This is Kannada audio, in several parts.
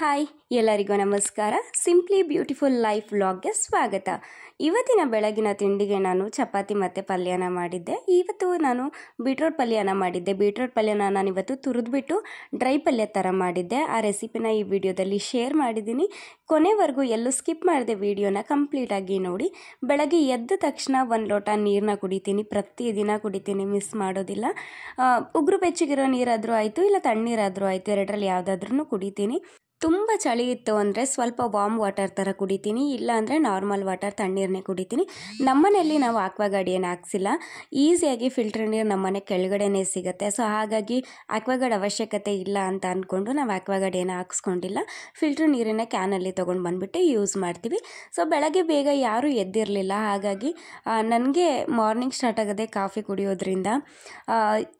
ಹಾಯ್ ಎಲ್ಲರಿಗೂ ನಮಸ್ಕಾರ. ಸಿಂಪ್ಲಿ ಬ್ಯೂಟಿಫುಲ್ ಲೈಫ್ ವ್ಲಾಗ್ಗೆ ಸ್ವಾಗತ. ಇವತ್ತಿನ ಬೆಳಗಿನ ತಿಂಡಿಗೆ ನಾನು ಚಪಾತಿ ಮತ್ತು ಪಲ್ಯನ ಮಾಡಿದ್ದೆ. ಇವತ್ತು ನಾನು ಬೀಟ್ರೋಟ್ ಪಲ್ಯನ ಮಾಡಿದ್ದೆ. ಬೀಟ್ರೋಟ್ ಪಲ್ಯನ ನಾನು ಇವತ್ತು ತುರಿದ್ಬಿಟ್ಟು ಡ್ರೈ ಪಲ್ಯ ಥರ ಮಾಡಿದ್ದೆ. ಆ ರೆಸಿಪಿನ ಈ ವಿಡಿಯೋದಲ್ಲಿ ಶೇರ್ ಮಾಡಿದ್ದೀನಿ. ಕೊನೆವರೆಗೂ ಎಲ್ಲೂ ಸ್ಕಿಪ್ ಮಾಡಿದೆ ವಿಡಿಯೋನ ಕಂಪ್ಲೀಟಾಗಿ ನೋಡಿ. ಬೆಳಗ್ಗೆ ಎದ್ದ ತಕ್ಷಣ 1 ಲೋಟ ನೀರನ್ನ ಕುಡಿತೀನಿ. ಪ್ರತಿದಿನ ಕುಡಿತೀನಿ, ಮಿಸ್ ಮಾಡೋದಿಲ್ಲ. ಉಗುರು ಬೆಚ್ಚಗಿರೋ ನೀರಾದರೂ ಆಯಿತು, ಇಲ್ಲ ತಣ್ಣೀರಾದರೂ ಆಯಿತು, ಎರಡರಲ್ಲಿ ಯಾವುದಾದ್ರೂ ಕುಡಿತೀನಿ. ತುಂಬ ಚಳಿ ಇತ್ತು ಅಂದರೆ ಸ್ವಲ್ಪ ವಾಮ್ ವಾಟರ್ ಥರ ಕುಡಿತೀನಿ, ಇಲ್ಲ ಅಂದರೆ ನಾರ್ಮಲ್ ವಾಟರ್ ತಣ್ಣೀರನ್ನೇ ಕುಡಿತೀನಿ. ನಮ್ಮನೆಯಲ್ಲಿ ನಾವು ಆಕ್ವಾಗಾರ್ಡ್ ಏನು ಹಾಕ್ಸಿಲ್ಲ. ಈಸಿಯಾಗಿ ಫಿಲ್ಟರ್ ನೀರು ನಮ್ಮನೆ ಕೆಳಗಡೆನೇ ಸಿಗುತ್ತೆ. ಸೊ ಹಾಗಾಗಿ ಆಕ್ವಾಗಾರ್ಡ್ ಅವಶ್ಯಕತೆ ಇಲ್ಲ ಅಂತ ಅಂದ್ಕೊಂಡು ನಾವು ಆಕ್ವಾಗಾರ್ಡ್ ಏನು ಹಾಕ್ಸ್ಕೊಂಡಿಲ್ಲ. ಫಿಲ್ಟರ್ ನೀರನ್ನ ಕ್ಯಾನಲ್ಲಿ ತೊಗೊಂಡು ಬಂದುಬಿಟ್ಟು ಯೂಸ್ ಮಾಡ್ತೀವಿ. ಸೊ ಬೆಳಗ್ಗೆ ಬೇಗ ಯಾರೂ ಎದ್ದಿರಲಿಲ್ಲ, ಹಾಗಾಗಿ ನನಗೆ ಮಾರ್ನಿಂಗ್ ಸ್ಟಾರ್ಟ್ ಆಗೋದೇ ಕಾಫಿ ಕುಡಿಯೋದ್ರಿಂದ.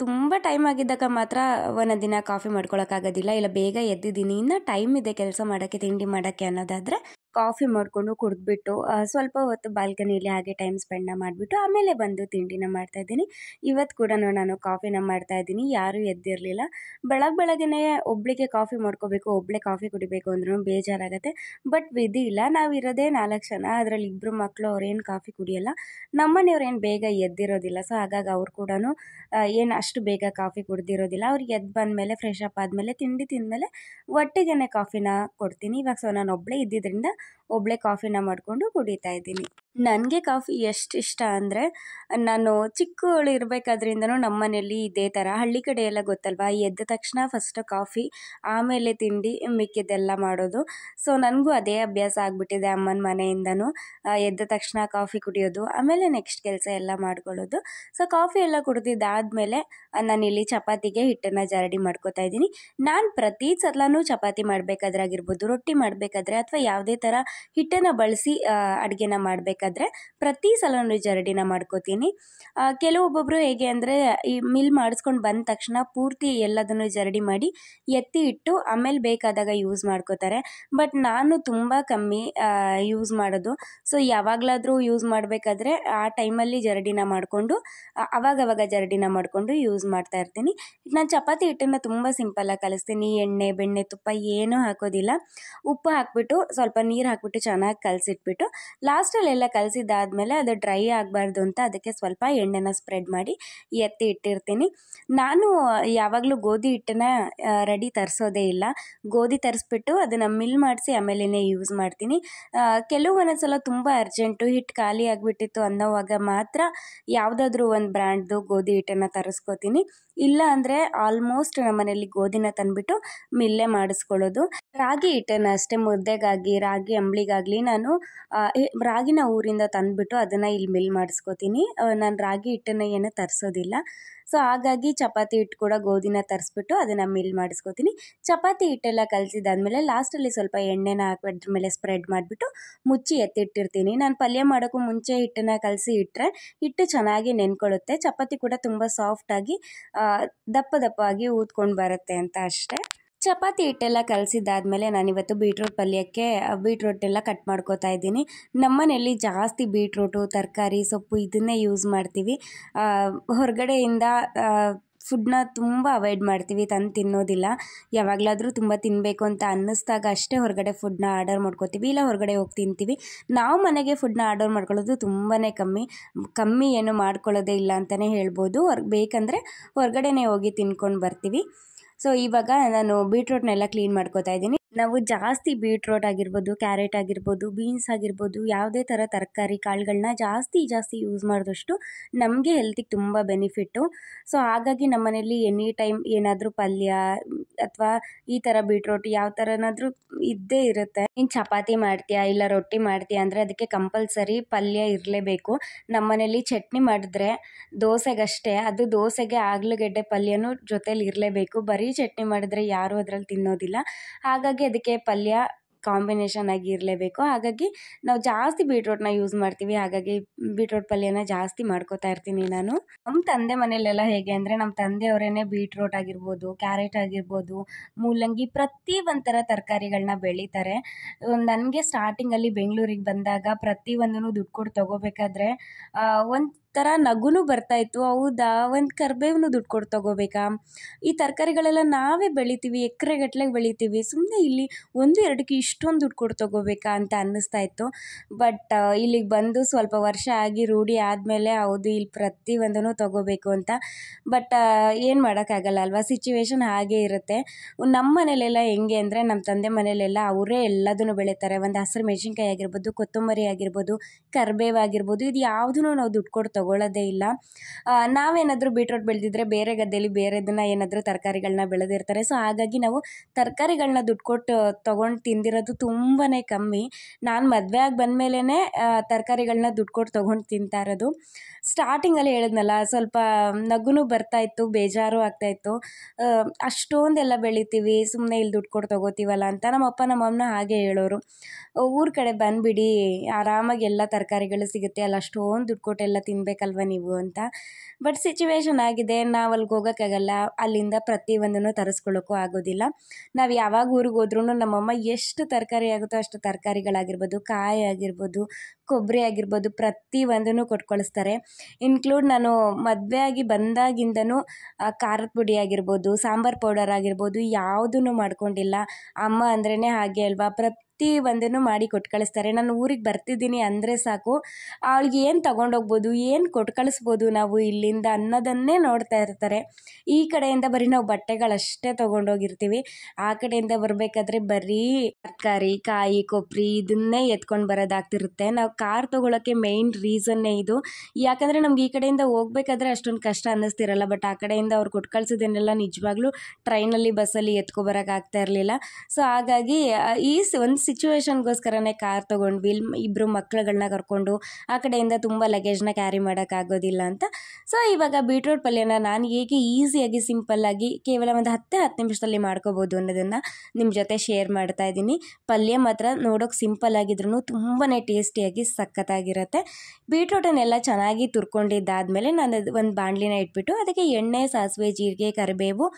ತುಂಬ ಟೈಮ್ ಆಗಿದ್ದಾಗ ಮಾತ್ರ ಒಂದೊಂದು ದಿನ ಕಾಫಿ ಮಾಡ್ಕೊಳಕ್ಕಾಗೋದಿಲ್ಲ, ಇಲ್ಲ ಬೇಗ ಎದ್ದಿದ್ದೀನಿ, ಇನ್ನು ಟೈಮ್ ಇದೆ ಕೆಲಸ ಮಾಡೋಕ್ಕೆ, ತಿಂಡಿ ಮಾಡೋಕ್ಕೆ ಅನ್ನೋದಾದರೆ ಕಾಫಿ ಮಾಡಿಕೊಂಡು ಕುಡಿದ್ಬಿಟ್ಟು ಸ್ವಲ್ಪ ಹೊತ್ತು ಬಾಲ್ಕನಿಯಲ್ಲಿ ಹಾಗೆ ಟೈಮ್ ಸ್ಪೆಂಡ್ನ ಮಾಡಿಬಿಟ್ಟು ಆಮೇಲೆ ಬಂದು ತಿಂಡಿನ ಮಾಡ್ತಾಯಿದ್ದೀನಿ. ಇವತ್ತು ಕೂಡ ನಾನು ಕಾಫಿನ ಮಾಡ್ತಾಯಿದ್ದೀನಿ. ಯಾರೂ ಎದ್ದಿರಲಿಲ್ಲ. ಬೆಳಗ್ಗೆನೇ ಒಬ್ಳಿಗೆ ಕಾಫಿ ಮಾಡ್ಕೋಬೇಕು, ಒಬ್ಬಳೇ ಕಾಫಿ ಕುಡಿಬೇಕು ಅಂದ್ರೂ ಬೇಜಾರಾಗುತ್ತೆ. ಬಟ್ ವಿಧಿ ಇಲ್ಲ, ನಾವಿರೋದೇ 4 ಜನ, ಅದರಲ್ಲಿ 2 ಮಕ್ಕಳು, ಅವ್ರೇನು ಕಾಫಿ ಕುಡಿಯೋಲ್ಲ. ನಮ್ಮನೆಯವ್ರೇನು ಬೇಗ ಎದ್ದಿರೋದಿಲ್ಲ. ಸೊ ಹಾಗಾಗಿ ಅವ್ರು ಕೂಡ ಏನು ಅಷ್ಟು ಬೇಗ ಕಾಫಿ ಕುಡ್ದಿರೋದಿಲ್ಲ. ಅವ್ರಿಗೆ ಎದ್ದು ಬಂದಮೇಲೆ ಫ್ರೆಶ್ ಅಪ್ ಆದಮೇಲೆ ತಿಂಡಿ ತಿಂದಮೇಲೆ ಒಟ್ಟಿಗೆ ಕಾಫಿನ ಕೊಡ್ತೀನಿ. ಇವಾಗ ಸೊ ನಾನು ಒಬ್ಬಳೇ ಇದ್ದಿದ್ದರಿಂದ ಒಬ್ಬಳೇ ಕಾಫಿನ ಮಾಡಿಕೊಂಡು ಕುಡಿತಾ ಇದ್ದೀನಿ. ನನಗೆ ಕಾಫಿ ಎಷ್ಟು ಇಷ್ಟ ಅಂದರೆ, ನಾನು ಚಿಕ್ಕವಳು ಇರಬೇಕಾದ್ರಿಂದನೂ ನಮ್ಮ ಮನೆಯಲ್ಲಿ ಇದೇ ಥರ. ಹಳ್ಳಿ ಕಡೆ ಎಲ್ಲ ಗೊತ್ತಲ್ವಾ, ಎದ್ದ ತಕ್ಷಣ ಫಸ್ಟ್ ಕಾಫಿ, ಆಮೇಲೆ ತಿಂಡಿ, ಮಿಕ್ಕಿದ್ದೆಲ್ಲ ಮಾಡೋದು. ಸೊ ನನಗೂ ಅದೇ ಅಭ್ಯಾಸ ಆಗಿಬಿಟ್ಟಿದೆ ಅಮ್ಮನ ಮನೆಯಿಂದನೂ. ಎದ್ದ ತಕ್ಷಣ ಕಾಫಿ ಕುಡಿಯೋದು, ಆಮೇಲೆ ನೆಕ್ಸ್ಟ್ ಕೆಲಸ ಎಲ್ಲ ಮಾಡ್ಕೊಳ್ಳೋದು. ಸೊ ಕಾಫಿ ಎಲ್ಲ ಕುಡಿದಿದ್ದಾದಮೇಲೆ ನಾನಿಲ್ಲಿ ಚಪಾತಿಗೆ ಹಿಟ್ಟನ್ನು ಜರಡಿ ಮಾಡ್ಕೋತಾ ಇದ್ದೀನಿ. ನಾನು ಪ್ರತಿ ಸಲನೂ ಚಪಾತಿ ಮಾಡಬೇಕಾದ್ರೆ ಆಗಿರ್ಬೋದು, ರೊಟ್ಟಿ ಮಾಡಬೇಕಾದ್ರೆ ಅಥವಾ ಯಾವುದೇ ಥರ ಹಿಟ್ಟನ್ನು ಬಳಸಿ ಅಡುಗೆನ ಮಾಡಬೇಕಾದ್ರೆ ಪ್ರತಿ ಸಲನೂ ಜರಡಿನ ಮಾಡ್ಕೋತೀನಿ. ಕೆಲವೊಬ್ಬೊಬ್ಬರು ಹೇಗೆ ಅಂದರೆ, ಈ ಮಿಲ್ ಮಾಡಿಸ್ಕೊಂಡು ಬಂದ ತಕ್ಷಣ ಪೂರ್ತಿ ಎಲ್ಲದನ್ನು ಜರಡಿ ಮಾಡಿ ಎತ್ತಿ ಇಟ್ಟು ಆಮೇಲೆ ಬೇಕಾದಾಗ ಯೂಸ್ ಮಾಡ್ಕೋತಾರೆ. ಬಟ್ ನಾನು ತುಂಬ ಕಮ್ಮಿ ಯೂಸ್ ಮಾಡೋದು. ಸೊ ಯಾವಾಗಲಾದರೂ ಯೂಸ್ ಮಾಡಬೇಕಾದ್ರೆ ಆ ಟೈಮಲ್ಲಿ ಜರಡಿನ ಮಾಡಿಕೊಂಡು ಅವಾಗವಾಗ ಜರಡಿನ ಮಾಡಿಕೊಂಡು ಯೂಸ್ ಮಾಡ್ತಾ ಇರ್ತೀನಿ. ನಾನು ಚಪಾತಿ ಹಿಟ್ಟನ್ನು ತುಂಬ ಸಿಂಪಲ್ಲಾಗಿ ಕಲಿಸ್ತೀನಿ. ಎಣ್ಣೆ, ಬೆಣ್ಣೆ, ತುಪ್ಪ ಏನೂ ಹಾಕೋದಿಲ್ಲ. ಉಪ್ಪು ಹಾಕ್ಬಿಟ್ಟು ಸ್ವಲ್ಪ ನೀರು ಹಾಕ್ಬಿಟ್ಟು ಚೆನ್ನಾಗಿ ಕಲಸಿಟ್ಬಿಟ್ಟು ಲಾಸ್ಟಲ್ಲೆಲ್ಲ ಕಲಸಿದ್ದಾದಮೇಲೆ ಅದು ಡ್ರೈ ಆಗಬಾರ್ದು ಅಂತ ಅದಕ್ಕೆ ಸ್ವಲ್ಪ ಎಣ್ಣೆನ ಸ್ಪ್ರೆಡ್ ಮಾಡಿ ಎತ್ತಿ ಇಟ್ಟಿರ್ತೀನಿ. ನಾನು ಯಾವಾಗಲೂ ಗೋಧಿ ಹಿಟ್ಟನ್ನ ರೆಡಿ ತರಿಸೋದೇ ಇಲ್ಲ. ಗೋಧಿ ತರಿಸ್ಬಿಟ್ಟು ಅದನ್ನು ಮಿಲ್ ಮಾಡಿಸಿ ಆಮೇಲೆ ಯೂಸ್ ಮಾಡ್ತೀನಿ. ಒಂದೊಂದು ಸಲ ತುಂಬ ಅರ್ಜೆಂಟು, ಹಿಟ್ಟು ಖಾಲಿ ಆಗಿಬಿಟ್ಟಿತ್ತು ಅನ್ನೋವಾಗ ಮಾತ್ರ ಯಾವುದಾದ್ರೂ ಒಂದು ಬ್ರ್ಯಾಂಡ್ದು ಗೋಧಿ ಹಿಟ್ಟನ್ನು ತರಿಸ್ಕೋತೀನಿ. ಇಲ್ಲ ಅಂದರೆ ಆಲ್ಮೋಸ್ಟ್ ನಮ್ಮ ಮನೆಯಲ್ಲಿ ಗೋಧಿನ ತಂದುಬಿಟ್ಟು ಮಿಲ್ಲೇ ಮಾಡಿಸ್ಕೊಳ್ಳೋದು. ರಾಗಿ ಹಿಟ್ಟನ್ನು ಅಷ್ಟೇ, ಮುದ್ದೆಗಾಗಿ, ರಾಗಿ ಅಂಬಲಿಗಾಗಲಿ ನಾನು ರಾಗಿನ ಊರಿಂದ ತಂದುಬಿಟ್ಟು ಅದನ್ನು ಇಲ್ಲಿ ಮಿಲ್ ಮಾಡಿಸ್ಕೋತೀನಿ. ನಾನು ರಾಗಿ ಹಿಟ್ಟನ್ನು ಏನು ತರಿಸೋದಿಲ್ಲ. ಸೊ ಹಾಗಾಗಿ ಚಪಾತಿ ಹಿಟ್ಟು ಕೂಡ ಗೋಧಿನ ತರಿಸ್ಬಿಟ್ಟು ಅದನ್ನು ಮಿಲ್ ಮಾಡಿಸ್ಕೋತೀನಿ. ಚಪಾತಿ ಹಿಟ್ಟೆಲ್ಲ ಕಲಸಿದಾದ್ಮೇಲೆ ಲಾಸ್ಟಲ್ಲಿ ಸ್ವಲ್ಪ ಎಣ್ಣೆನ ಹಾಕಿದ್ರ ಮೇಲೆ ಸ್ಪ್ರೆಡ್ ಮಾಡಿಬಿಟ್ಟು ಮುಚ್ಚಿ ಎತ್ತಿಟ್ಟಿರ್ತೀನಿ. ನಾನು ಪಲ್ಯ ಮಾಡೋಕ್ಕೂ ಮುಂಚೆ ಹಿಟ್ಟನ್ನು ಕಲಸಿ ಇಟ್ಟರೆ ಹಿಟ್ಟು ಚೆನ್ನಾಗಿ ನೆನ್ಕೊಳ್ಳುತ್ತೆ. ಚಪಾತಿ ಕೂಡ ತುಂಬ ಸಾಫ್ಟಾಗಿ ದಪ್ಪವಾಗಿ ಊದ್ಕೊಂಡು ಬರುತ್ತೆ ಅಂತ ಅಷ್ಟೇ. ಚಪಾತಿ ಹಿಟ್ಟೆಲ್ಲ ಕಲಸಿದ್ದಾದಮೇಲೆ ನಾನಿವತ್ತು ಬೀಟ್ರೋಟ್ ಪಲ್ಯಕ್ಕೆ ಬೀಟ್ರೋಟೆಲ್ಲ ಕಟ್ ಮಾಡ್ಕೋತಾ ಇದ್ದೀನಿ. ನಮ್ಮನೆಯಲ್ಲಿ ಜಾಸ್ತಿ ಬೀಟ್ರೋಟು, ತರಕಾರಿ, ಸೊಪ್ಪು ಇದನ್ನೇ ಯೂಸ್ ಮಾಡ್ತೀವಿ. ಹೊರಗಡೆಯಿಂದ ಫುಡ್ನ ತುಂಬ ಅವಾಯ್ಡ್ ಮಾಡ್ತೀವಿ, ತಂದು ತಿನ್ನೋದಿಲ್ಲ. ಯಾವಾಗಲಾದರೂ ತುಂಬ ತಿನ್ನಬೇಕು ಅಂತ ಅನ್ನಿಸ್ದಾಗ ಅಷ್ಟೇ ಹೊರಗಡೆ ಫುಡ್ನ ಆರ್ಡರ್ ಮಾಡ್ಕೋತೀವಿ, ಇಲ್ಲ ಹೊರಗಡೆ ಹೋಗಿ ತಿಂತೀವಿ. ನಾವು ಮನೆಗೆ ಫುಡ್ನ ಆರ್ಡರ್ ಮಾಡ್ಕೊಳ್ಳೋದು ತುಂಬಾ ಕಮ್ಮಿ ಏನು ಮಾಡ್ಕೊಳ್ಳೋದೇ ಇಲ್ಲ ಅಂತಲೇ ಹೇಳ್ಬೋದು. ಬೇಕಂದರೆ ಹೊರಗಡೆನೇ ಹೋಗಿ ತಿನ್ಕೊಂಡು ಬರ್ತೀವಿ. ಸೊ ಇವಾಗ ನಾನು ಬೀಟ್ರೋಟ್ನೆಲ್ಲ ಕ್ಲೀನ್ ಮಾಡ್ಕೋತಾ ಇದ್ದೀನಿ. ನಾವು ಜಾಸ್ತಿ ಬೀಟ್ರೋಟ್ ಆಗಿರ್ಬೋದು, ಕ್ಯಾರೆಟ್ ಆಗಿರ್ಬೋದು, ಬೀನ್ಸ್ ಆಗಿರ್ಬೋದು, ಯಾವುದೇ ಥರ ತರಕಾರಿ ಕಾಳುಗಳನ್ನ ಜಾಸ್ತಿ ಯೂಸ್ ಮಾಡಿದಷ್ಟು ನಮಗೆ ಹೆಲ್ತಿಗೆ ತುಂಬ ಬೆನಿಫಿಟ್ಟು. ಸೊ ಹಾಗಾಗಿ ನಮ್ಮ ಮನೇಲಿ ಎನಿ ಟೈಮ್ ಏನಾದರೂ ಪಲ್ಯ ಅಥವಾ ಈ ಥರ ಬೀಟ್ರೋಟ್ ಯಾವ ಥರನಾದರೂ ಇದ್ದೇ ಇರುತ್ತೆ. ನೀನು ಚಪಾತಿ ಮಾಡ್ತೀಯಾ ಇಲ್ಲ ರೊಟ್ಟಿ ಮಾಡ್ತೀಯಾ ಅಂದರೆ ಅದಕ್ಕೆ ಕಂಪಲ್ಸರಿ ಪಲ್ಯ ಇರಲೇಬೇಕು. ನಮ್ಮ ಮನೇಲಿ ಚಟ್ನಿ ಮಾಡಿದ್ರೆ ದೋಸೆಗಷ್ಟೇ, ಅದು ದೋಸೆಗೆ ಆಲೂಗೆಡ್ಡೆ ಪಲ್ಯನೂ ಜೊತೇಲಿ ಇರಲೇಬೇಕು. ಬರೀ ಚಟ್ನಿ ಮಾಡಿದ್ರೆ ಯಾರೂ ಅದರಲ್ಲಿ ತಿನ್ನೋದಿಲ್ಲ. ಹಾಗಾಗಿ ಅದಕ್ಕೆ ಪಲ್ಯ ಕಾಂಬಿನೇಷನ್ ಆಗಿ ಇರಲೇಬೇಕು. ಹಾಗಾಗಿ ನಾವು ಜಾಸ್ತಿ ಬೀಟ್ರೋಟ್ನ ಯೂಸ್ ಮಾಡ್ತೀವಿ. ಹಾಗಾಗಿ ಬೀಟ್ರೋಟ್ ಪಲ್ಯನ ಜಾಸ್ತಿ ಮಾಡ್ಕೋತಾ ಇರ್ತೀನಿ ನಾನು. ನಮ್ಮ ತಂದೆ ಮನೆಯಲ್ಲೆಲ್ಲ ಹೇಗೆ ಅಂದರೆ, ನಮ್ಮ ತಂದೆಯವರೇ ಬೀಟ್ರೋಟ್ ಆಗಿರ್ಬೋದು, ಕ್ಯಾರೆಟ್ ಆಗಿರ್ಬೋದು, ಮೂಲಂಗಿ, ಪ್ರತಿ ಒಂಥರ ತರಕಾರಿಗಳನ್ನ ಬೆಳೀತಾರೆ. ನನಗೆ ಸ್ಟಾರ್ಟಿಂಗಲ್ಲಿ ಬೆಂಗಳೂರಿಗೆ ಬಂದಾಗ ಪ್ರತಿಯೊಂದೂ ದುಡ್ಡು ಕೊಟ್ಟು ತೊಗೋಬೇಕಾದ್ರೆ ಒಂದು ಒಂಥರ ನಗುನು ಬರ್ತಾಯಿತ್ತು. ಹೌದಾ, ಒಂದು ಕರಿಬೇವನು ದುಡ್ಡು ಕೊಟ್ಟು ತೊಗೋಬೇಕಾ, ಈ ತರಕಾರಿಗಳೆಲ್ಲ ನಾವೇ ಬೆಳಿತೀವಿ, ಎಕರೆಗಟ್ಟಲೆ ಬೆಳಿತೀವಿ, ಸುಮ್ಮನೆ ಇಲ್ಲಿ 1-2ಕ್ಕೆ ಇಷ್ಟೊಂದು ದುಡ್ಡು ಕೊಟ್ಟು ತೊಗೋಬೇಕಾ ಅಂತ ಅನ್ನಿಸ್ತಾ ಇತ್ತು. ಬಟ್ ಇಲ್ಲಿಗೆ ಬಂದು ಸ್ವಲ್ಪ ವರ್ಷ ಆಗಿ ರೂಢಿ ಆದಮೇಲೆ ಹೌದು ಇಲ್ಲಿ ಪ್ರತಿಯೊಂದನ್ನು ತೊಗೋಬೇಕು ಅಂತ. ಬಟ್ ಏನು ಮಾಡೋಕ್ಕಾಗಲ್ಲ ಅಲ್ವಾ, ಸಿಚುವೇಶನ್ ಹಾಗೇ ಇರುತ್ತೆ. ನಮ್ಮ ಮನೇಲೆಲ್ಲ ಹೆಂಗೆ ಅಂದರೆ, ನಮ್ಮ ತಂದೆ ಮನೇಲೆಲ್ಲ ಅವರೇ ಎಲ್ಲದನ್ನು ಬೆಳೀತಾರೆ. ಒಂದು ಹಸಿರು ಮೆಣಸಿನ್ಕಾಯಿ ಆಗಿರ್ಬೋದು, ಕೊತ್ತಂಬರಿ ಆಗಿರ್ಬೋದು, ಕರಿಬೇವು ಆಗಿರ್ಬೋದು, ಇದು ಯಾವುದೂ ನಾವು ದುಡ್ಡು ಕೊಟ್ಟು ತೊಗೊಳ್ಳೋದೇ ಇಲ್ಲ. ನಾವೇನಾದರೂ ಬೀಟ್ರೋಟ್ ಬೆಳೆದಿದ್ರೆ ಬೇರೆ ಗದ್ದೆಯಲ್ಲಿ ಬೇರೆದನ್ನು ಏನಾದರೂ ತರಕಾರಿಗಳನ್ನ ಬೆಳೆದಿರ್ತಾರೆ. ಸೊ ಹಾಗಾಗಿ ನಾವು ತರಕಾರಿಗಳನ್ನ ದುಡ್ಡು ಕೊಟ್ಟು ತೊಗೊಂಡು ತಿಂದಿರೋದು ತುಂಬಾ ಕಮ್ಮಿ. ನಾನು ಮದುವೆ ಆಗಿ ಬಂದಮೇಲೆ ತರಕಾರಿಗಳನ್ನ ದುಡ್ಡು ಕೊಟ್ಟು ತೊಗೊಂಡು ತಿಂತಾ ಇರೋದು. ಸ್ಟಾರ್ಟಿಂಗಲ್ಲಿ ಹೇಳಿದ್ನಲ್ಲ, ಸ್ವಲ್ಪ ನಗುನು ಬರ್ತಾಯಿತ್ತು, ಬೇಜಾರು ಆಗ್ತಾಯಿತ್ತು. ಅಷ್ಟೊಂದೆಲ್ಲ ಬೆಳಿತೀವಿ, ಸುಮ್ಮನೆ ಇಲ್ಲಿ ದುಡ್ಡು ಕೊಟ್ಟು ತೊಗೋತೀವಲ್ಲ ಅಂತ ನಮ್ಮ ಅಪ್ಪ ನಮ್ಮ ಅಮ್ಮನ ಹಾಗೆ ಹೇಳೋರು. ಊರ ಕಡೆ ಬಂದುಬಿಡಿ, ಆರಾಮಾಗಿ ಎಲ್ಲ ತರಕಾರಿಗಳು ಸಿಗುತ್ತೆ, ಅಲ್ಲಿ ಅಷ್ಟೊಂದು ದುಡ್ಡು ಕೊಟ್ಟೆಲ್ಲ ತಿನ್ನಬೇಕಲ್ವ ನೀವು ಅಂತ. ಬಟ್ ಸಿಚುವೇಶನ್ ಆಗಿದೆ, ನಾವು ಅಲ್ಲಿಗೆ ಹೋಗೋಕ್ಕಾಗಲ್ಲ, ಅಲ್ಲಿಂದ ಪ್ರತಿಯೊಂದನ್ನು ತರಿಸ್ಕೊಳ್ಳೋಕ್ಕೂ ಆಗೋದಿಲ್ಲ. ನಾವು ಯಾವಾಗ ಊರಿಗೆ ಹೋದ್ರೂ ನಮ್ಮಮ್ಮ ಎಷ್ಟು ತರಕಾರಿ ಆಗುತ್ತೋ ಅಷ್ಟು ತರಕಾರಿಗಳಾಗಿರ್ಬೋದು, ಕಾಯಿ ಆಗಿರ್ಬೋದು, ಕೊಬ್ಬರಿ ಆಗಿರ್ಬೋದು, ಪ್ರತಿಯೊಂದನ್ನು ಕೊಟ್ಟು ಕಳಿಸ್ತಾರೆ. ಇನ್ಕ್ಲೂಡ್ ನಾನು ಮದುವೆ ಆಗಿ ಬಂದಾಗಿಂದನೂ ಖಾರದ ಪುಡಿ ಆಗಿರ್ಬೋದು, ಸಾಂಬಾರು ಪೌಡರ್ ಆಗಿರ್ಬೋದು, ಯಾವುದೂ ಮಾಡ್ಕೊಂಡಿಲ್ಲ. ಅಮ್ಮ ಅಂದ್ರೇ ಹಾಗೆ ಅಲ್ವಾ, ಪ್ರತಿಯೊಂದನ್ನು ಮಾಡಿ ಕೊಟ್ಟು ಕಳಿಸ್ತಾರೆ. ನಾನು ಊರಿಗೆ ಬರ್ತಿದ್ದೀನಿ ಅಂದರೆ ಸಾಕು, ಅವಳಿಗೆ ಏನು ತೊಗೊಂಡೋಗ್ಬೋದು, ಏನು ಕೊಟ್ಟು ಕಳಿಸ್ಬೋದು ನಾವು ಇಲ್ಲಿಂದ ಅನ್ನೋದನ್ನೇ ನೋಡ್ತಾ ಇರ್ತಾರೆ. ಈ ಕಡೆಯಿಂದ ಬರೀ ನಾವು ಬಟ್ಟೆಗಳಷ್ಟೇ ತೊಗೊಂಡೋಗಿರ್ತೀವಿ, ಆ ಕಡೆಯಿಂದ ಬರಬೇಕಾದ್ರೆ ಬರೀ ತರಕಾರಿ, ಕಾಯಿ, ಕೊಬ್ಬರಿ ಇದನ್ನೇ ಎತ್ಕೊಂಡು ಬರೋದಾಗ್ತಿರುತ್ತೆ. ನಾವು ಕಾರ್ ತೊಗೊಳಕ್ಕೆ ಮೇಯ್ನ್ ರೀಸನ್ನೇ ಇದು. ಯಾಕಂದರೆ ನಮ್ಗೆ ಈ ಕಡೆಯಿಂದ ಹೋಗ್ಬೇಕಾದ್ರೆ ಅಷ್ಟೊಂದು ಕಷ್ಟ ಅನ್ನಿಸ್ತಿರಲ್ಲ. ಬಟ್ ಆ ಕಡೆಯಿಂದ ಅವ್ರು ಕೊಟ್ಟು ಕಳಿಸೋದನ್ನೆಲ್ಲ ನಿಜವಾಗ್ಲೂ ಟ್ರೈನಲ್ಲಿ, ಬಸ್ಸಲ್ಲಿ ಎತ್ಕೊಬರೋಕ್ಕಾಗ್ತಾ ಇರಲಿಲ್ಲ. ಸೊ ಹಾಗಾಗಿ ಈ ಒಂದು ಸಿಚುವೇಶನ್ಗೋಸ್ಕರನೇ ಕಾರ್ ತೊಗೊಂಡ್ವಿ. ಇಬ್ಬರು ಮಕ್ಳುಗಳನ್ನ ಕರ್ಕೊಂಡು ಆ ಕಡೆಯಿಂದ ತುಂಬ ಲಗೇಜ್ನ ಕ್ಯಾರಿ ಮಾಡೋಕ್ಕಾಗೋದಿಲ್ಲ ಅಂತ. ಸೊ ಇವಾಗ ಬೀಟ್ರೋಟ್ ಪಲ್ಯನ ನಾನು ಹೇಗೆ ಈಸಿಯಾಗಿ ಸಿಂಪಲ್ಲಾಗಿ ಕೇವಲ ಒಂದು 10 ನಿಮಿಷದಲ್ಲಿ ಮಾಡ್ಕೋಬೋದು ಅನ್ನೋದನ್ನು ನಿಮ್ಮ ಜೊತೆ ಶೇರ್ ಮಾಡ್ತಾ ಇದ್ದೀನಿ. ಪಲ್ಯ ಮಾತ್ರ ನೋಡೋಕೆ ಸಿಂಪಲ್ ಆಗಿದ್ರೂ ತುಂಬಾ ಟೇಸ್ಟಿಯಾಗಿ ಸಖತ್ತಾಗಿರುತ್ತೆ. ಬೀಟ್ರೋಟನ್ನೆಲ್ಲ ಚೆನ್ನಾಗಿ ತುರ್ಕೊಂಡಿದ್ದಾದಮೇಲೆ ನಾನು ಒಂದು ಬಾಣಲಿನ ಇಟ್ಬಿಟ್ಟು ಅದಕ್ಕೆ ಎಣ್ಣೆ, ಸಾಸಿವೆ, ಜೀರಿಗೆ, ಕರಿಬೇವು,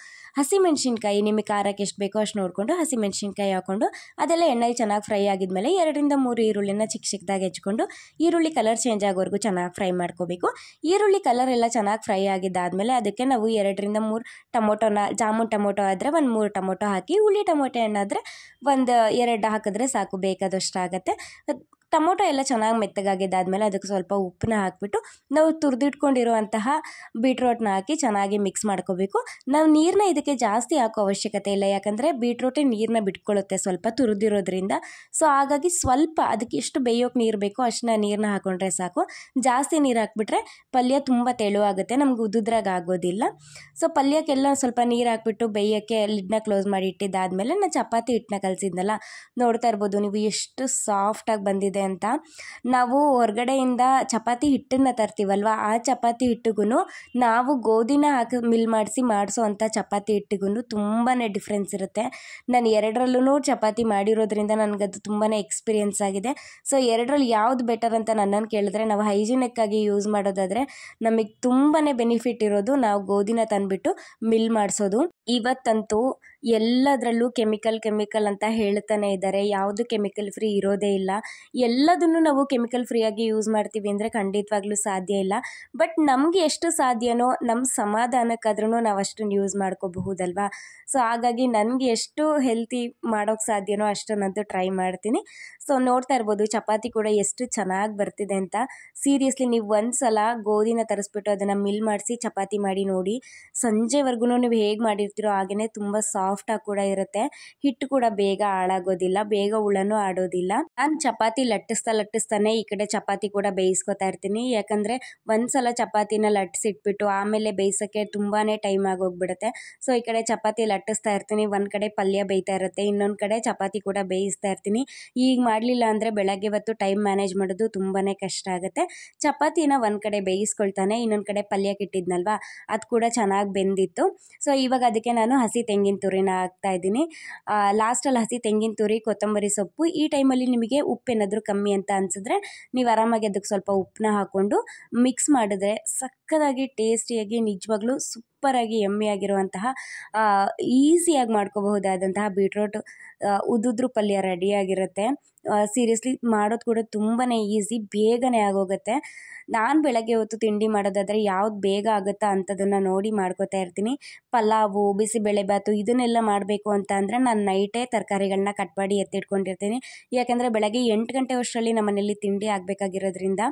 ಹಸಿಮೆಣ್ಸಿನ್ಕಾಯಿ, ನಿಮಗೆ ಖಾರಕ್ಕೆ ಎಷ್ಟು ಬೇಕೋ ಅಷ್ಟು ನೋಡಿಕೊಂಡು ಹಸಿಮೆಣ್ಸಿನ್ಕಾಯಿ ಹಾಕ್ಕೊಂಡು ಅದೆಲ್ಲ ಎಣ್ಣೆಗೆ ಚೆನ್ನಾಗಿ ಫ್ರೈ ಆಗಿದ್ಮೇಲೆ 2-3 ಈರುಳ್ಳಿನ ಚಿಕ್ಕದಾಗಿ ಹೆಚ್ಕೊಂಡು ಈರುಳ್ಳಿ ಕಲರ್ ಚೇಂಜ್ ಆಗೋವರೆಗೂ ಚೆನ್ನಾಗಿ ಫ್ರೈ ಮಾಡ್ಕೋಬೇಕು. ಈರುಳ್ಳಿ ಕಲರ್ ಎಲ್ಲ ಚೆನ್ನಾಗಿ ಫ್ರೈ ಆಗಿದ್ದಾದಮೇಲೆ ಅದಕ್ಕೆ ನಾವು 2-3 ಟೊಮೊಟೊನ, ಜಾಮೂನ್ ಟೊಮೊಟೊ ಆದರೆ ಒಂದು 3 ಟೊಮೊಟೊ ಹಾಕಿ, ಹುಳಿ ಟೊಮೊಟೊ ಹಣ್ಣಾದರೆ ಒಂದು 2 ಹಾಕಿದ್ರೆ ಸಾಕು, ಬೇಕಾದಷ್ಟು ಆಗುತ್ತೆ. ಟೊಮೊಟೊ ಎಲ್ಲ ಚೆನ್ನಾಗಿ ಮೆತ್ತಗಾಗಿದ್ದಾದಮೇಲೆ ಅದಕ್ಕೆ ಸ್ವಲ್ಪ ಉಪ್ಪನ್ನ ಹಾಕಿಬಿಟ್ಟು ನಾವು ತುರಿದಿಟ್ಕೊಂಡಿರುವಂತಹ ಬೀಟ್ರೋಟ್ನ ಹಾಕಿ ಚೆನ್ನಾಗಿ ಮಿಕ್ಸ್ ಮಾಡ್ಕೋಬೇಕು. ನಾವು ನೀರನ್ನ ಇದಕ್ಕೆ ಜಾಸ್ತಿ ಹಾಕೋ ಅವಶ್ಯಕತೆ ಇಲ್ಲ, ಯಾಕಂದರೆ ಬೀಟ್ರೋಟೇ ನೀರನ್ನ ಬಿಟ್ಕೊಳ್ಳುತ್ತೆ ಸ್ವಲ್ಪ ತುರಿದಿರೋದ್ರಿಂದ. ಸೊ ಹಾಗಾಗಿ ಸ್ವಲ್ಪ ಅದಕ್ಕೆ ಎಷ್ಟು ಬೇಯೋಕೆ ನೀರು ಬೇಕೋ ಅಷ್ಟನ್ನ ನೀರನ್ನ ಹಾಕ್ಕೊಂಡ್ರೆ ಸಾಕು. ಜಾಸ್ತಿ ನೀರು ಹಾಕ್ಬಿಟ್ರೆ ಪಲ್ಯ ತುಂಬ ತೆಳುವಾಗುತ್ತೆ, ನಮ್ಗೆ ಉದುದ್ರಾಗ ಆಗೋದಿಲ್ಲ. ಸೊ ಪಲ್ಯಕ್ಕೆಲ್ಲ ಸ್ವಲ್ಪ ನೀರು ಹಾಕ್ಬಿಟ್ಟು ಬೇಯೋಕ್ಕೆ ಲಿಡ್ನ ಕ್ಲೋಸ್ ಮಾಡಿ ಇಟ್ಟಿದ್ದಾದಮೇಲೆ ನಾನು ಚಪಾತಿ ಹಿಟ್ಟನ್ನ ಕಲಸಿದ್ನಲ್ಲ, ನೋಡ್ತಾ ಇರ್ಬೋದು ನೀವು ಎಷ್ಟು ಸಾಫ್ಟಾಗಿ ಬಂದಿದೆ ಅಂತ. ನಾವು ಹೊರಗಡೆಯಿಂದ ಚಪಾತಿ ಹಿಟ್ಟನ್ನು ತರ್ತೀವಲ್ವ, ಆ ಚಪಾತಿ ಹಿಟ್ಟಿಗೂ ನಾವು ಗೋಧಿನ ಹಾಕಿ ಮಿಲ್ ಮಾಡಿಸೋ ಅಂಥ ಚಪಾತಿ ಹಿಟ್ಟಿಗೂ ತುಂಬಾ ಡಿಫ್ರೆನ್ಸ್ ಇರುತ್ತೆ. ನಾನು 2ರಲ್ಲೂ ಚಪಾತಿ ಮಾಡಿರೋದ್ರಿಂದ ನನಗದು ತುಂಬಾ ಎಕ್ಸ್ಪೀರಿಯೆನ್ಸ್ ಆಗಿದೆ. ಸೊ 2ರಲ್ಲಿ ಯಾವುದು ಬೆಟರ್ ಅಂತ ನನ್ನನ್ನು ಕೇಳಿದ್ರೆ, ನಾವು ಹೈಜಿನಿಕ್ಕಾಗಿ ಯೂಸ್ ಮಾಡೋದಾದರೆ ನಮಗೆ ತುಂಬಾ ಬೆನಿಫಿಟ್ ಇರೋದು ನಾವು ಗೋಧಿನ ತಂದುಬಿಟ್ಟು ಮಿಲ್ ಮಾಡಿಸೋದು. ಇವತ್ತಂತೂ ಎಲ್ಲದರಲ್ಲೂ ಕೆಮಿಕಲ್ ಅಂತ ಹೇಳ್ತಾನೆ ಇದ್ದಾರೆ, ಯಾವುದು ಕೆಮಿಕಲ್ ಫ್ರೀ ಇರೋದೇ ಇಲ್ಲ. ಎಲ್ಲದನ್ನು ನಾವು ಕೆಮಿಕಲ್ ಫ್ರೀಯಾಗಿ ಯೂಸ್ ಮಾಡ್ತೀವಿ ಅಂದರೆ ಖಂಡಿತವಾಗ್ಲೂ ಸಾಧ್ಯ ಇಲ್ಲ. ಬಟ್ ನಮಗೆ ಎಷ್ಟು ಸಾಧ್ಯನೋ ನಮ್ಮ ಸಮಾಧಾನಕ್ಕಾದ್ರೂ ನಾವು ಅಷ್ಟನ್ನು ಯೂಸ್ ಮಾಡ್ಕೋಬಹುದಲ್ವಾ. ಸೊ ಹಾಗಾಗಿ ನನಗೆ ಎಷ್ಟು ಹೆಲ್ತಿ ಮಾಡೋಕ್ಕೆ ಸಾಧ್ಯನೋ ಅಷ್ಟನ್ನಂತೂ ಟ್ರೈ ಮಾಡ್ತೀನಿ. ಸೊ ನೋಡ್ತಾ ಇರ್ಬೋದು ಚಪಾತಿ ಕೂಡ ಎಷ್ಟು ಚೆನ್ನಾಗಿ ಬರ್ತಿದೆ ಅಂತ. ಸೀರಿಯಸ್ಲಿ ನೀವು ಒಂದು ಸಲ ಗೋಧಿನ ತರಿಸ್ಬಿಟ್ಟು ಅದನ್ನು ಮಿಲ್ ಮಾಡಿಸಿ ಚಪಾತಿ ಮಾಡಿ ನೋಡಿ, ಸಂಜೆವರೆಗೂ ನೀವು ಹೇಗೆ ಮಾಡಿರ್ತೀರೋ ಹಾಗೆಯೇ ತುಂಬ ಸಾಫ್ಟಾಗಿ ಕೂಡ ಇರುತ್ತೆ. ಹಿಟ್ಟು ಕೂಡ ಬೇಗ ಹಾಳಾಗೋದಿಲ್ಲ, ಬೇಗ ಹುಳನೂ ಆಡೋದಿಲ್ಲ. ನಾನು ಚಪಾತಿ ಲಟ್ಟಿಸ್ತಾನೆ ಈ ಕಡೆ ಚಪಾತಿ ಕೂಡ ಬೇಯಿಸ್ಕೊತಾ ಇರ್ತೀನಿ. ಯಾಕಂದರೆ ಒಂದು ಸಲ ಚಪಾತಿನ ಲಟ್ಟಿಸಿಟ್ಬಿಟ್ಟು ಆಮೇಲೆ ಬೇಯಿಸೋಕ್ಕೆ ತುಂಬಾ ಟೈಮ್ ಆಗೋಗ್ಬಿಡುತ್ತೆ. ಸೊ ಈ ಕಡೆ ಚಪಾತಿ ಲಟ್ಟಿಸ್ತಾ ಇರ್ತೀನಿ, ಒಂದು ಕಡೆ ಪಲ್ಯ ಬೇಯ್ತಾ ಇರುತ್ತೆ, ಇನ್ನೊಂದು ಕಡೆ ಚಪಾತಿ ಕೂಡ ಬೇಯಿಸ್ತಾ ಇರ್ತೀನಿ. ಈಗ ಮಾಡಲಿಲ್ಲ ಅಂದರೆ ಬೆಳಗ್ಗೆ ಹೊತ್ತು ಟೈಮ್ ಮ್ಯಾನೇಜ್ ಮಾಡೋದು ತುಂಬಾ ಕಷ್ಟ ಆಗುತ್ತೆ. ಚಪಾತಿನ ಒಂದು ಕಡೆ ಬೇಯಿಸ್ಕೊಳ್ತಾನೆ, ಇನ್ನೊಂದು ಕಡೆ ಪಲ್ಯಕ್ಕೆ ಇಟ್ಟಿದ್ನಲ್ವ ಅದು ಕೂಡ ಚೆನ್ನಾಗಿ ಬೆಂದಿತ್ತು. ಸೊ ಇವಾಗ ಅದಕ್ಕೆ ನಾನು ಹಸಿ ತೆಂಗಿನ ತುರಿನ ಹಾಕ್ತಾ ಇದ್ದೀನಿ. ಲಾಸ್ಟಲ್ಲಿ ಹಸಿ ತೆಂಗಿನ ತುರಿ, ಕೊತ್ತಂಬರಿ ಸೊಪ್ಪು. ಈ ಟೈಮಲ್ಲಿ ನಿಮಗೆ ಉಪ್ಪೇನಾದರೂ ಕಮ್ಮಿ ಅಂತ ಅನಿಸಿದ್ರೆ ನೀವು ಆರಾಮಾಗಿ ಅದಕ್ಕೆ ಸ್ವಲ್ಪ ಉಪ್ಪನ್ನ ಹಾಕ್ಕೊಂಡು ಮಿಕ್ಸ್ ಮಾಡಿದ್ರೆ ಸಕ್ಕತ್ತಾಗಿ ಟೇಸ್ಟಿಯಾಗಿ ನಿಜವಾಗ್ಲೂ ಸೂಪರಾಗಿ ಯಮ್ಮಿಯಾಗಿರುವಂತಹ ಈಸಿಯಾಗಿ ಮಾಡ್ಕೋಬಹುದಾದಂತಹ ಬೀಟ್ರೋಟ್ ಉದುದ್ರು ಪಲ್ಯ ರೆಡಿಯಾಗಿರುತ್ತೆ. ಸೀರಿಯಸ್ಲಿ ಮಾಡೋದು ಕೂಡ ತುಂಬಾ ಈಸಿ, ಬೇಗನೆ ಆಗೋಗುತ್ತೆ. ನಾನು ಬೆಳಗ್ಗೆ ಹೊತ್ತು ತಿಂಡಿ ಮಾಡೋದಾದರೆ ಯಾವ್ದು ಬೇಗ ಆಗುತ್ತಾ ಅಂಥದನ್ನು ನೋಡಿ ಮಾಡ್ಕೋತಾ ಇರ್ತೀನಿ. ಪಲಾವು, ಬಿಸಿಬೇಳೆಬಾತು ಇದನ್ನೆಲ್ಲ ಮಾಡಬೇಕು ಅಂತ ಅಂದರೆ ನಾನು ನೈಟೇ ತರಕಾರಿಗಳನ್ನ ಕಟ್ ಮಾಡಿ ಎತ್ತಿಟ್ಕೊಂಡಿರ್ತೀನಿ. ಯಾಕೆಂದರೆ ಬೆಳಗ್ಗೆ 8 ಗಂಟೆ ಅಷ್ಟರಲ್ಲಿ ನಮ್ಮ ಮನೇಲಿ ತಿಂಡಿ ಆಗಬೇಕಾಗಿರೋದ್ರಿಂದ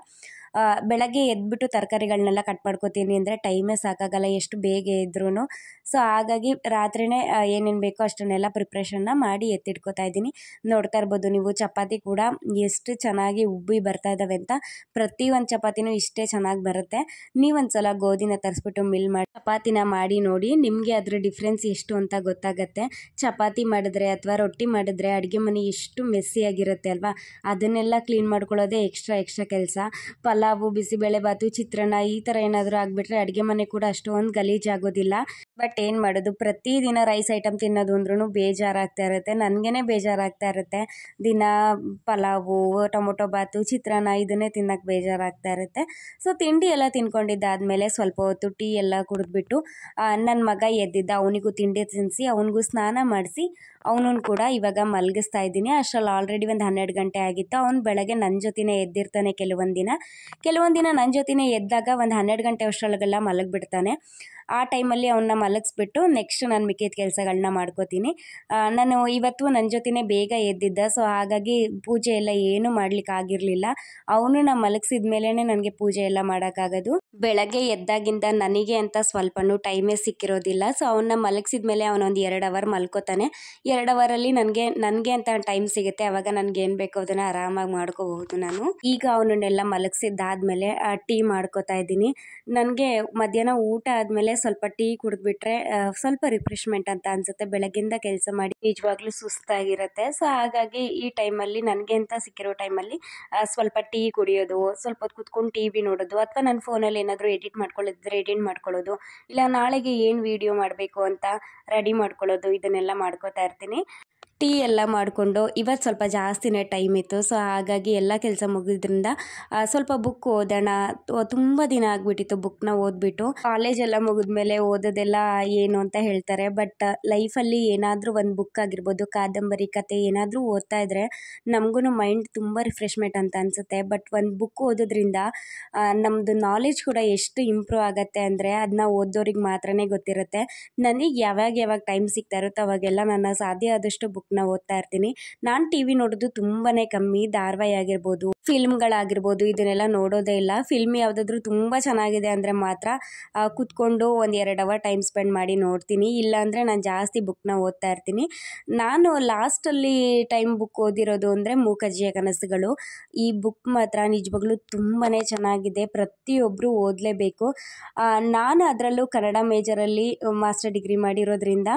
ಬೆಳಗ್ಗೆ ಎದ್ಬಿಟ್ಟು ತರಕಾರಿಗಳನ್ನೆಲ್ಲ ಕಟ್ ಮಾಡ್ಕೋತೀನಿ ಅಂದರೆ ಟೈಮೇ ಸಾಕಾಗಲ್ಲ ಎಷ್ಟು ಬೇಗ ಇದ್ರೂ. ಸೊ ಹಾಗಾಗಿ ರಾತ್ರಿಯೇ ಏನೇನು ಬೇಕೋ ಅಷ್ಟನ್ನೆಲ್ಲ ಪ್ರಿಪ್ರೇಷನ್ನ ಮಾಡಿ ಎತ್ತಿಟ್ಕೋತಾ ಇದ್ದೀನಿ. ನೋಡ್ತಾ ಇರ್ಬೋದು ನೀವು ಚಪಾತಿ ಕೂಡ ಎಷ್ಟು ಚೆನ್ನಾಗಿ ಉಬ್ಬಿ ಬರ್ತಾ ಇದ್ದಾವೆ ಅಂತ. ಪ್ರತಿಯೊಂದು ಚಪಾತಿನೂ ಇಷ್ಟೇ ಚೆನ್ನಾಗಿ ಬರುತ್ತೆ. ನೀವೊಂದು ಸಲ ಗೋಧಿನ ತರಿಸ್ಬಿಟ್ಟು ಮಿಲ್ ಮಾಡಿ ಚಪಾತಿನ ಮಾಡಿ ನೋಡಿ, ನಿಮಗೆ ಅದ್ರ ಡಿಫ್ರೆನ್ಸ್ ಎಷ್ಟು ಅಂತ ಗೊತ್ತಾಗತ್ತೆ. ಚಪಾತಿ ಮಾಡಿದ್ರೆ ಅಥವಾ ರೊಟ್ಟಿ ಮಾಡಿದ್ರೆ ಅಡುಗೆ ಮನೆ ಎಷ್ಟು ಮೆಸ್ಸಿಯಾಗಿರುತ್ತೆ ಅಲ್ವಾ, ಅದನ್ನೆಲ್ಲ ಕ್ಲೀನ್ ಮಾಡ್ಕೊಳ್ಳೋದೇ ಎಕ್ಸ್ಟ್ರಾ ಕೆಲಸ. ಪಲಾವು, ಬಿಸಿಬೇಳೆಬಾತು, ಚಿತ್ರಾನ್ನ ಈ ಥರ ಏನಾದರೂ ಆಗಿಬಿಟ್ರೆ ಅಡುಗೆ ಮನೆ ಕೂಡ ಅಷ್ಟೊಂದು ಗಲೀಜಾಗೋದಿಲ್ಲ. ಬಟ್ ಏನು ಮಾಡೋದು, ಪ್ರತಿದಿನ ರೈಸ್ ಐಟಮ್ ತಿನ್ನೋದು ಅಂದ್ರೂ ಬೇಜಾರಾಗ್ತಾ ಇರುತ್ತೆ. ನನಗೇ ಬೇಜಾರಾಗ್ತಾ ಇರುತ್ತೆ. ದಿನ ಪಲಾವು, ಟೊಮೊಟೊ ಬಾತು, ಚಿತ್ರಾನ್ನ ಇದನ್ನೇ ತಿನ್ನೋಕ್ಕೆ ಬೇಜಾರಾಗ್ತಾ ಇರುತ್ತೆ. ಸೊ ತಿಂಡಿ ಎಲ್ಲ ತಿನ್ಕೊಂಡಿದ್ದಾದಮೇಲೆ ಸ್ವಲ್ಪ ಹೊತ್ತು ಟೀ ಎಲ್ಲ ಕುಡಿದ್ಬಿಟ್ಟು ನನ್ನ ಮಗ ಎದ್ದಿದ್ದ, ಅವನಿಗೂ ತಿಂಡಿ ತಿನ್ನಿಸಿ ಅವನಿಗೂ ಸ್ನಾನ ಮಾಡಿಸಿ ಅವನನ್ನು ಕೂಡ ಇವಾಗ ಮಲಗಿಸ್ತಾ ಇದ್ದೀನಿ. ಅಷ್ಟರಲ್ಲಿ ಆಲ್ರೆಡಿ ಒಂದು 12 ಗಂಟೆ ಆಗಿತ್ತು. ಅವ್ನು ಬೆಳಗ್ಗೆ ನನ್ನ ಜೊತೆನೇ ಎದ್ದಿರ್ತಾನೆ ಕೆಲವೊಂದು ದಿನ ನನ್ನ ಜೊತೆನೇ ಎದ್ದಾಗ ಒಂದು 12 ಗಂಟೆ ಅಷ್ಟರೊಳಗೆಲ್ಲ ಮಲಗಿಬಿಡ್ತಾನೆ. ಆ ಟೈಮಲ್ಲಿ ಅವನ್ನ ಮಲಗಿಸ್ಬಿಟ್ಟು ನೆಕ್ಸ್ಟ್ ನಾನು ಮಿಕ್ಕಿದ ಕೆಲಸಗಳನ್ನ ಮಾಡ್ಕೋತೀನಿ. ನಾನು ಇವತ್ತು ನನ್ನ ಜೊತೆನೇ ಬೇಗ ಎದ್ದಿದ್ದ, ಸೊ ಹಾಗಾಗಿ ಪೂಜೆ ಎಲ್ಲ ಏನೂ ಮಾಡಲಿಕ್ಕಾಗಿರಲಿಲ್ಲ. ಅವನು ಮಲಗಿಸಿದ ಮೇಲೇ ನನಗೆ ಪೂಜೆ ಎಲ್ಲ ಮಾಡೋಕ್ಕಾಗೋದು. ಬೆಳಗ್ಗೆ ಎದ್ದಾಗಿಂದ ನನಗೆ ಅಂತ ಸ್ವಲ್ಪನೂ ಟೈಮೇ ಸಿಕ್ಕಿರೋದಿಲ್ಲ. ಸೊ ಅವನ್ನ ಮಲಗಿಸಿದ ಮೇಲೆ ಅವನೊಂದು 2 ಅವರ್ ಮಲ್ಕೋತಾನೆ. 2 ಅವರಲ್ಲಿ ನನಗೆ ಅಂತ ಟೈಮ್ ಸಿಗುತ್ತೆ. ಆವಾಗ ನನಗೆ ಏನು ಬೇಕೋ ಅದನ್ನು ಆರಾಮಾಗಿ ಮಾಡ್ಕೋಬಹುದು ನಾನು. ಈಗ ಅವನನ್ನೆಲ್ಲ ಮಲಗಿಸಿದ್ದಾದಮೇಲೆ ಟೀ ಮಾಡ್ಕೋತಾ ಇದ್ದೀನಿ. ನನಗೆ ಮಧ್ಯಾಹ್ನ ಊಟ ಆದಮೇಲೆ ಸ್ವಲ್ಪ ಟೀ ಕುಡಿದ್ಬಿಟ್ರೆ ಸ್ವಲ್ಪ ರಿಫ್ರೆಶ್ಮೆಂಟ್ ಅಂತ ಅನಿಸುತ್ತೆ. ಬೆಳಗ್ಗಿಂದ ಕೆಲಸ ಮಾಡಿ ನಿಜವಾಗ್ಲೂ ಸುಸ್ತಾಗಿರುತ್ತೆ. ಸೊ ಹಾಗಾಗಿ ಈ ಟೈಮಲ್ಲಿ ನನಗೆ ಅಂತ ಸಿಕ್ಕಿರೋ ಟೈಮಲ್ಲಿ ಸ್ವಲ್ಪ ಟೀ ಕುಡಿಯೋದು, ಸ್ವಲ್ಪ ಹೊತ್ತು ಕೂತ್ಕೊಂಡು TV ನೋಡೋದು, ಅಥವಾ ನನ್ನ ಫೋನಲ್ಲಿ ಏನಾದರೂ ಎಡಿಟ್ ಮಾಡ್ಕೊಳ್ಳೋದು, ಇಲ್ಲ ನಾಳೆಗೆ ಏನು ವಿಡಿಯೋ ಮಾಡಬೇಕು ಅಂತ ರೆಡಿ ಮಾಡ್ಕೊಳ್ಳೋದು, ಇದನ್ನೆಲ್ಲ ಮಾಡ್ಕೋತಾ ಇರ್ತೀನಿ. ಟೀ ಎಲ್ಲ ಮಾಡಿಕೊಂಡು ಇವತ್ತು ಸ್ವಲ್ಪ ಜಾಸ್ತಿನೇ ಟೈಮ್ ಇತ್ತು. ಸೊ ಹಾಗಾಗಿ ಎಲ್ಲ ಕೆಲಸ ಮುಗಿದ್ರಿಂದ ಸ್ವಲ್ಪ ಬುಕ್ ಓದೋಣ. ತುಂಬ ದಿನ ಆಗಿಬಿಟ್ಟಿತ್ತು ಬುಕ್ನ ಓದ್ಬಿಟ್ಟು. ಕಾಲೇಜೆಲ್ಲ ಮುಗಿದ್ಮೇಲೆ ಓದೋದೆಲ್ಲ ಏನು ಅಂತ ಹೇಳ್ತಾರೆ, ಬಟ್ ಲೈಫಲ್ಲಿ ಏನಾದರೂ ಒಂದು ಬುಕ್ ಆಗಿರ್ಬೋದು, ಕಾದಂಬರಿ, ಕತೆ ಏನಾದರೂ ಓದ್ತಾ ಇದ್ದರೆ ನಮಗೂ ಮೈಂಡ್ ತುಂಬ ರಿಫ್ರೆಶ್ಮೆಂಟ್ ಅಂತ ಅನಿಸುತ್ತೆ. ಬಟ್ ಒಂದು ಬುಕ್ ಓದೋದ್ರಿಂದ ನಮ್ಮದು ನಾಲೆಜ್ ಕೂಡ ಎಷ್ಟು ಇಂಪ್ರೂವ್ ಆಗುತ್ತೆ ಅಂದರೆ ಅದನ್ನ ಓದೋರಿಗೆ ಮಾತ್ರನೇ ಗೊತ್ತಿರುತ್ತೆ. ನನಗೆ ಯಾವಾಗ ಟೈಮ್ ಸಿಗ್ತಾ ಇರುತ್ತೋ ಅವಾಗೆಲ್ಲ ನನ್ನ ಸಾಧ್ಯ ಆದಷ್ಟು ಬುಕ್ನ ಓದ್ತಾ ಇರ್ತೀನಿ. ನಾನು TV ನೋಡೋದು ತುಂಬಾ ಕಮ್ಮಿ. ಧಾರಾವಾಹಿ ಆಗಿರ್ಬೋದು, ಫಿಲ್ಮ್ಗಳಾಗಿರ್ಬೋದು ಇದನ್ನೆಲ್ಲ ನೋಡೋದೇ ಇಲ್ಲ. ಫಿಲ್ಮ್ ಯಾವುದಾದ್ರೂ ತುಂಬ ಚೆನ್ನಾಗಿದೆ ಅಂದರೆ ಮಾತ್ರ ಕೂತ್ಕೊಂಡು ಒಂದು 2 ಅವರ್ ಟೈಮ್ ಸ್ಪೆಂಡ್ ಮಾಡಿ ನೋಡ್ತೀನಿ. ಇಲ್ಲಾಂದರೆ ನಾನು ಜಾಸ್ತಿ ಬುಕ್ನ ಓದ್ತಾ ಇರ್ತೀನಿ. ನಾನು ಲಾಸ್ಟಲ್ಲಿ ಟೈಮ್ ಬುಕ್ ಓದಿರೋದು ಅಂದರೆ ಮೂಕಜ್ಜಿಯ ಕನಸುಗಳು. ಈ ಬುಕ್ ಮಾತ್ರ ನಿಜವಾಗ್ಲೂ ತುಂಬಾ ಚೆನ್ನಾಗಿದೆ, ಪ್ರತಿಯೊಬ್ಬರು ಓದಲೇಬೇಕು. ನಾನು ಅದರಲ್ಲೂ ಕನ್ನಡ ಮೇಜರಲ್ಲಿ ಮಾಸ್ಟರ್ ಡಿಗ್ರಿ ಮಾಡಿರೋದ್ರಿಂದ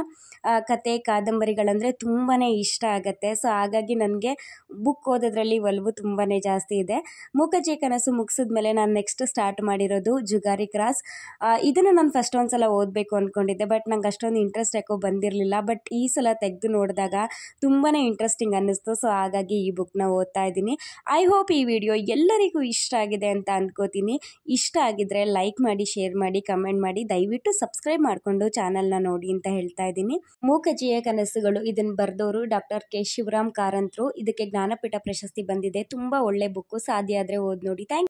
ಕತೆ ಕಾದಂಬರಿಗಳಂದರೆ ತುಂಬಾ ಇಷ್ಟ ಆಗುತ್ತೆ. ಸೊ ಹಾಗಾಗಿ ನನಗೆ ಬುಕ್ ಓದೋದ್ರಲ್ಲಿ ಒಲವು ತುಂಬಾ ಜಾಸ್ತಿ ಇದೆ. ಮೂಕಜ್ಜಿಯ ಕನಸು ಮುಗಿಸಿದ್ಮೇಲೆ ನಾನು ನೆಕ್ಸ್ಟ್ ಸ್ಟಾರ್ಟ್ ಮಾಡಿರೋದು ಜುಗಾರಿ ಕ್ರಾಸ್. ಇದನ್ನು ನಾನು ಫಸ್ಟ್ ಒಂದು ಸಲ ಓದಬೇಕು ಅಂದ್ಕೊಂಡಿದ್ದೆ, ಬಟ್ ನಂಗೆ ಅಷ್ಟೊಂದು ಇಂಟ್ರೆಸ್ಟ್ ಯಾಕೋ ಬಂದಿರಲಿಲ್ಲ. ಬಟ್ ಈ ಸಲ ತೆಗೆದು ನೋಡಿದಾಗ ತುಂಬಾ ಇಂಟ್ರೆಸ್ಟಿಂಗ್ ಅನ್ನಿಸ್ತು. ಸೊ ಹಾಗಾಗಿ ಈ ಬುಕ್ನ ಓದ್ತಾ ಇದ್ದೀನಿ. ಐ ಹೋಪ್ ಈ ವಿಡಿಯೋ ಎಲ್ಲರಿಗೂ ಇಷ್ಟ ಆಗಿದೆ ಅಂತ ಅಂದ್ಕೋತೀನಿ. ಇಷ್ಟ ಆಗಿದ್ದರೆ ಲೈಕ್ ಮಾಡಿ, ಶೇರ್ ಮಾಡಿ, ಕಮೆಂಟ್ ಮಾಡಿ, ದಯವಿಟ್ಟು ಸಬ್ಸ್ಕ್ರೈಬ್ ಮಾಡಿಕೊಂಡು ಚಾನಲ್ನ ನೋಡಿ ಅಂತ ಹೇಳ್ತಾ ಇದ್ದೀನಿ. ಮೂಕಜ್ಜಿಯ ಕನಸುಗಳು ಇದನ್ನು ಬರೆದವರು ಡಾಕ್ಟರ್ ಕೆ ಶಿವರಾಮ್ ಕಾರಂತರು. ಇದಕ್ಕೆ ಜ್ಞಾನಪೀಠ ಪ್ರಶಸ್ತಿ ಬಂದಿದೆ. ತುಂಬ ಒಳ್ಳೆ ಬುಕ್ಕು, ಸಾಧ್ಯ ಆದರೆ ಓದಿ ನೋಡಿ. ಥ್ಯಾಂಕ್